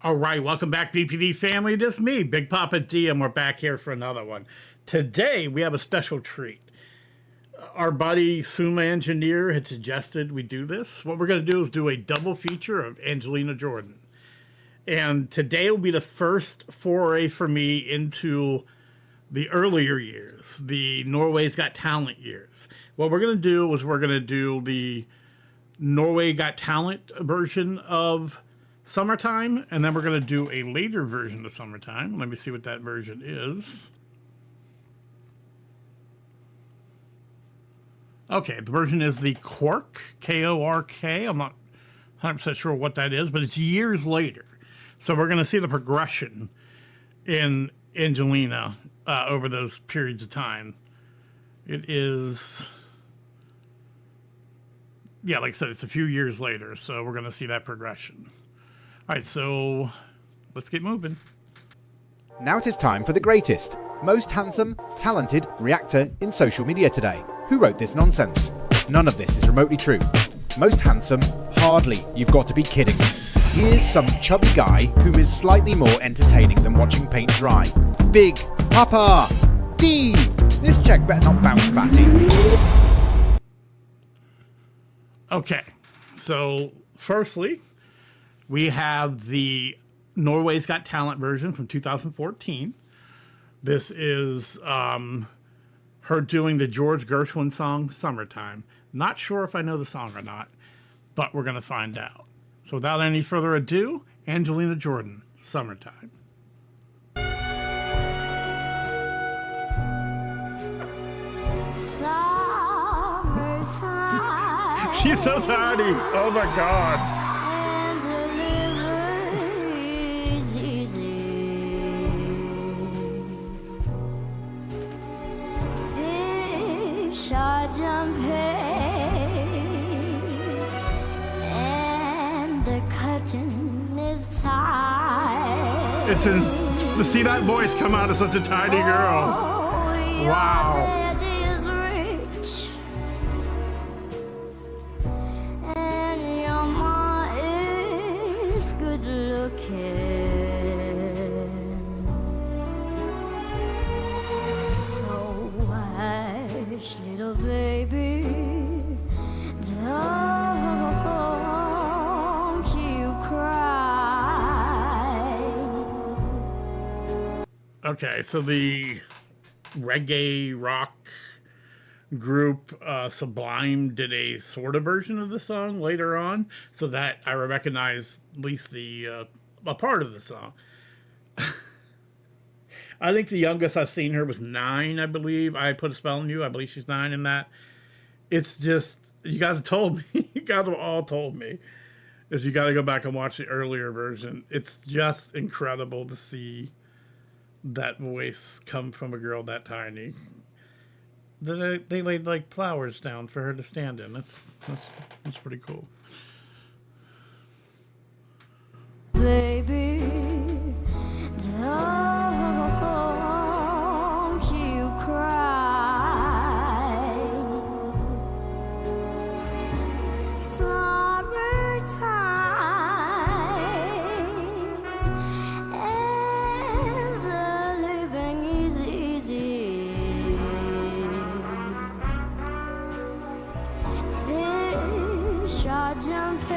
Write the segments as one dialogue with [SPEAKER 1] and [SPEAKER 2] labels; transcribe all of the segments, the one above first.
[SPEAKER 1] All right, welcome back, BPD family. It is me, Big Papa D, and we're back here for another one. Today, we have a special treat. Our buddy Suma Engineer had suggested we do this. What we're going to do is do a double feature of Angelina Jordan. And today will be the first foray for me into the earlier years, the Norway's Got Talent years. What we're going to do is we're going to do the Norway Got Talent version of Summertime, and then we're going to do a later version of Summertime. Let me see what that version is. Okay, the version is the KORK, K-O-R-K. I'm not 100% sure what that is, but it's years later. So we're going to see the progression in Angelina over those periods of time. It is, yeah, like I said, it's a few years later, so we're going to see that progression. All right, so let's get moving.
[SPEAKER 2] Now it is time for the greatest, most handsome, talented reactor in social media today. Who wrote this nonsense? None of this is remotely true. Most handsome? Hardly. You've got to be kidding me. Here's some chubby guy who is slightly more entertaining than watching paint dry. Big Papa D! This check better not bounce, fatty.
[SPEAKER 1] Okay, so firstly, we have the Norway's Got Talent version from 2014. This is her doing the George Gershwin song, Summertime. Not sure if I know the song or not, but we're going to find out. So without any further ado, Angelina Jordan, Summertime.
[SPEAKER 3] Summertime.
[SPEAKER 1] She's so tiny. Oh my God.
[SPEAKER 3] And delivery's easy. Fish are jumping, and the curtain is tight.
[SPEAKER 1] It's to see that voice come out of such a tiny girl.
[SPEAKER 3] Oh,
[SPEAKER 1] Wow.
[SPEAKER 3] your dad is rich, and your ma is good looking. So hush, little baby, don't you cry.
[SPEAKER 1] Okay, so the reggae rock group Sublime did a sort of version of the song later on, so that I recognize at least the a part of the song. I think the youngest I've seen her was 9, I believe. I Put a Spell on You. I believe she's 9 in that. It's just, you guys have told me, you guys have all told me, is you got to go back and watch the earlier version. It's just incredible to see that voice come from a girl that tiny. They laid like flowers down for her to stand in. That's pretty cool.
[SPEAKER 3] Baby, don't you cry. Summertime, and the living is easy. Fish are jumping,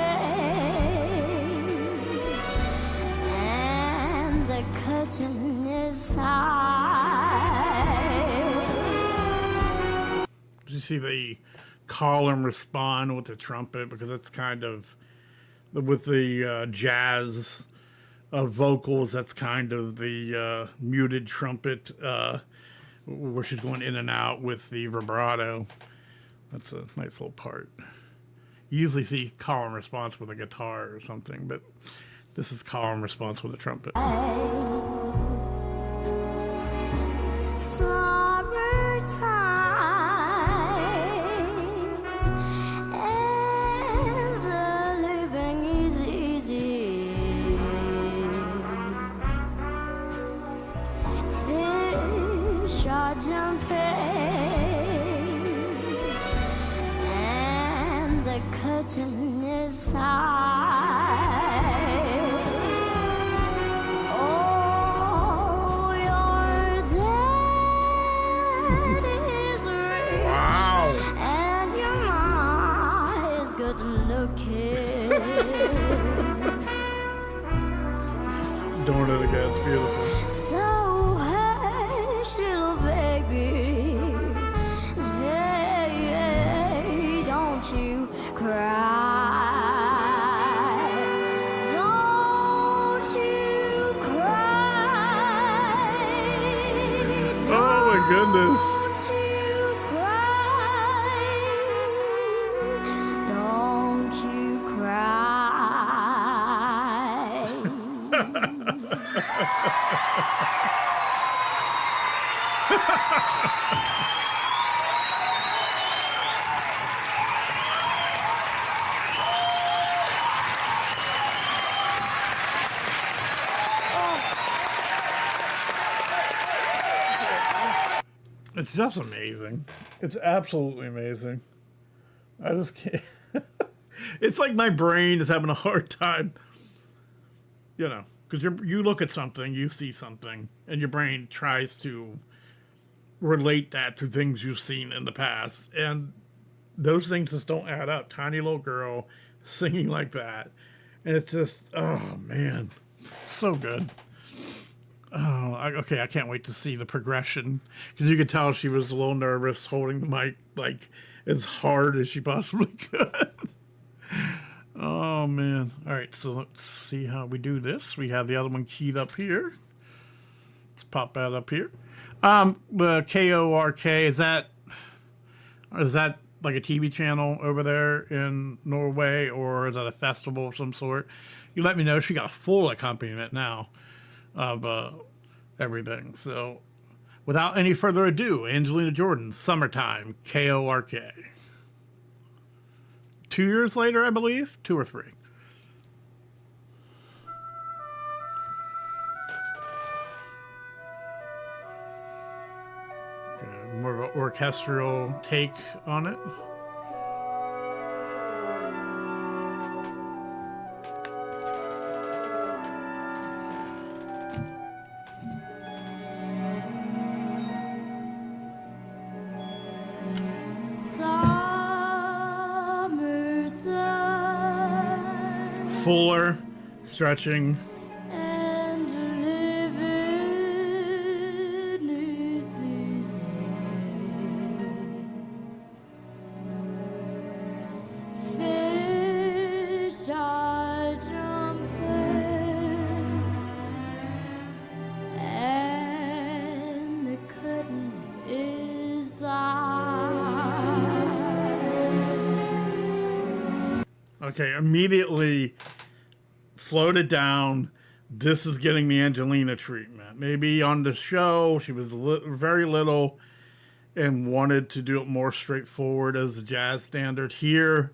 [SPEAKER 3] and the curtain is high.
[SPEAKER 1] Did you see the call and respond with the trumpet? Because it's kind of, with the jazz vocals, that's kind of the muted trumpet where she's going in and out with the vibrato. That's a nice little part. You usually see call and response with a guitar or something, but this is call and response with a trumpet.
[SPEAKER 3] Summertime, and the living is easy. Fish are jumping, and the curtain is high.
[SPEAKER 1] Doing it again. It's beautiful.
[SPEAKER 3] So hush, little baby. Hey, don't you cry. Don't you cry.
[SPEAKER 1] Oh my goodness.
[SPEAKER 3] Don't you cry.
[SPEAKER 1] It's just amazing. It's absolutely amazing. I just can't. It's like my brain is having a hard time, you know, because you look at something, you see something, and your brain tries to relate that to things you've seen in the past, and those things just don't add up. Tiny little girl singing like that, and it's just, oh man, so good. Oh, okay. I can't wait to see the progression, because you could tell she was a little nervous holding the mic like as hard as she possibly could. Oh man! All right, so let's see how we do this. We have the other one keyed up here. Let's pop that up here. The KORK, is that like a TV channel over there in Norway, or is that a festival of some sort? You let me know. She got a full accompaniment now of everything. So without any further ado, Angelina Jordan, Summertime, KORK. 2 years later, I believe, 2 or 3. Okay, more of an orchestral take on it. Fuller, stretching.
[SPEAKER 3] And living is easy. Fish are jumping, and the curtain is out.
[SPEAKER 1] Okay, immediately slowed it down. This is getting the Angelina treatment. Maybe on the show she was very little and wanted to do it more straightforward as a jazz standard. Here,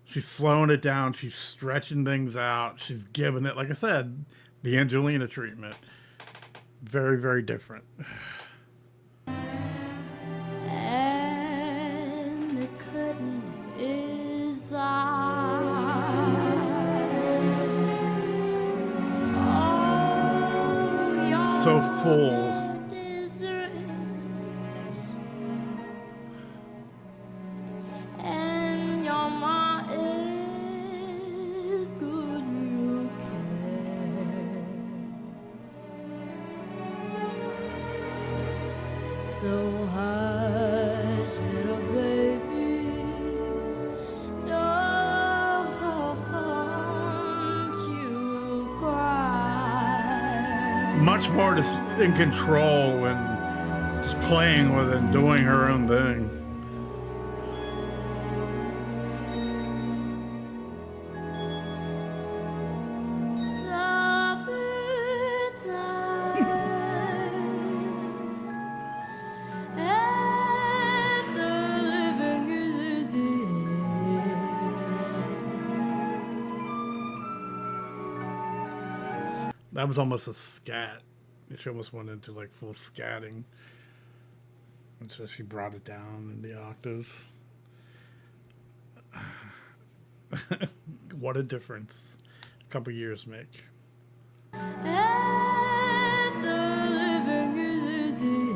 [SPEAKER 1] she's slowing it down. She's stretching things out. She's giving it, like I said, the Angelina treatment. Very, very different.
[SPEAKER 3] And the curtain is out.
[SPEAKER 1] So full.
[SPEAKER 3] And your ma is good looking. So hush, little baby, don't you cry.
[SPEAKER 1] Much more just in control and just playing with it and doing her own thing. That was almost a scat. She almost went into like full scatting. And so she brought it down in the octaves. What a difference a couple years make.
[SPEAKER 3] And the living is easy.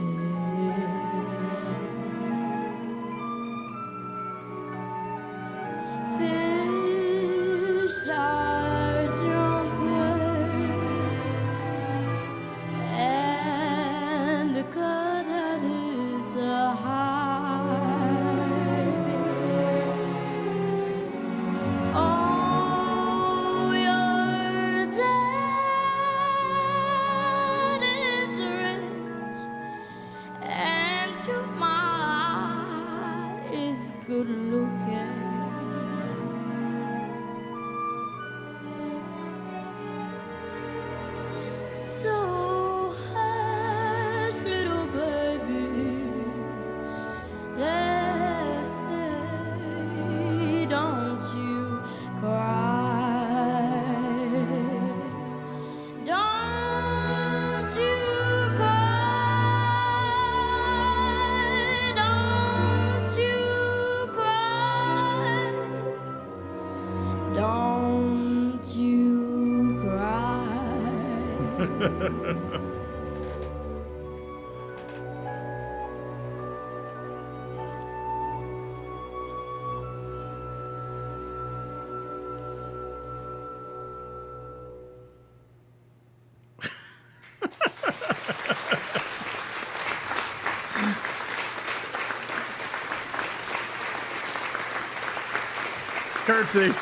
[SPEAKER 1] Curtsy.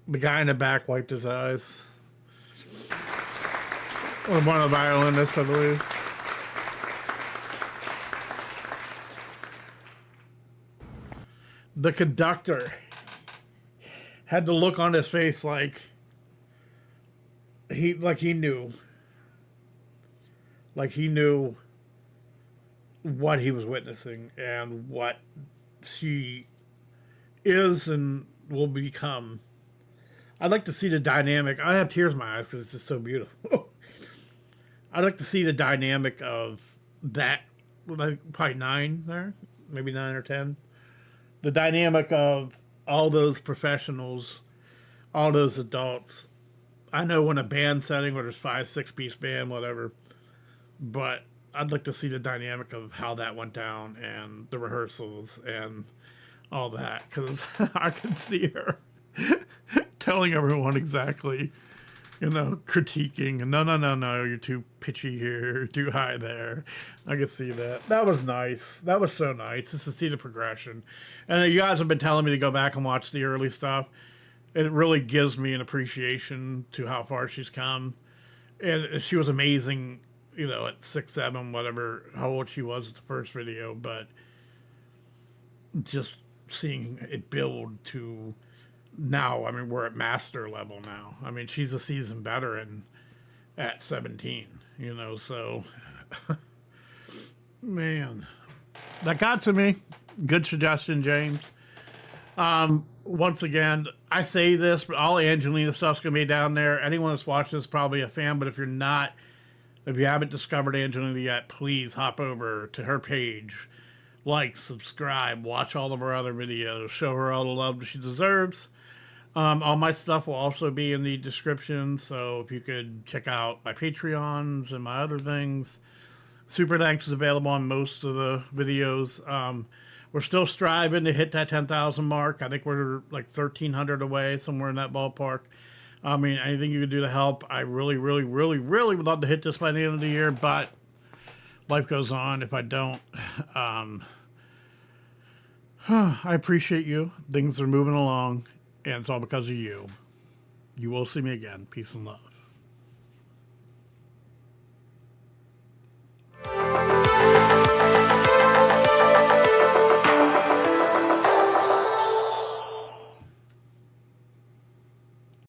[SPEAKER 1] The guy in the back wiped his eyes. Or one of the violinists, I believe. The conductor had the look on his face like he knew. Like he knew what he was witnessing and what she is and will become. I'd like to see the dynamic. I have tears in my eyes because it's just so beautiful. I'd like to see the dynamic of that, like probably 9 there, maybe 9 or 10. The dynamic of all those professionals, all those adults. I know in a band setting where there's 5, 6-piece band, whatever, but I'd like to see the dynamic of how that went down and the rehearsals and all that, because I can see her telling everyone exactly, critiquing, and no, you're too pitchy here, you're too high there. I can see that. That was nice. That was so nice, just to see the progression. And you guys have been telling me to go back and watch the early stuff. It really gives me an appreciation to how far she's come. And she was amazing, at 6, 7, whatever, how old she was at the first video, but just seeing it build to now, I mean, we're at master level now. I mean, she's a seasoned veteran at 17, so man, that got to me. Good suggestion, James. Once again, I say this, but all Angelina stuff's gonna be down there. Anyone that's watching is probably a fan, but if you're not, if you haven't discovered Angelina yet, please hop over to her page, like, subscribe, watch all of her other videos, show her all the love she deserves. All my stuff will also be in the description, so if you could check out my Patreons and my other things. Super Thanks is available on most of the videos. We're still striving to hit that 10,000 mark. I think we're like 1,300 away, somewhere in that ballpark. I mean, anything you can do to help, I really, really, really, really would love to hit this by the end of the year, but life goes on. If I don't, I appreciate you. Things are moving along, and it's all because of you. You will see me again. Peace and love.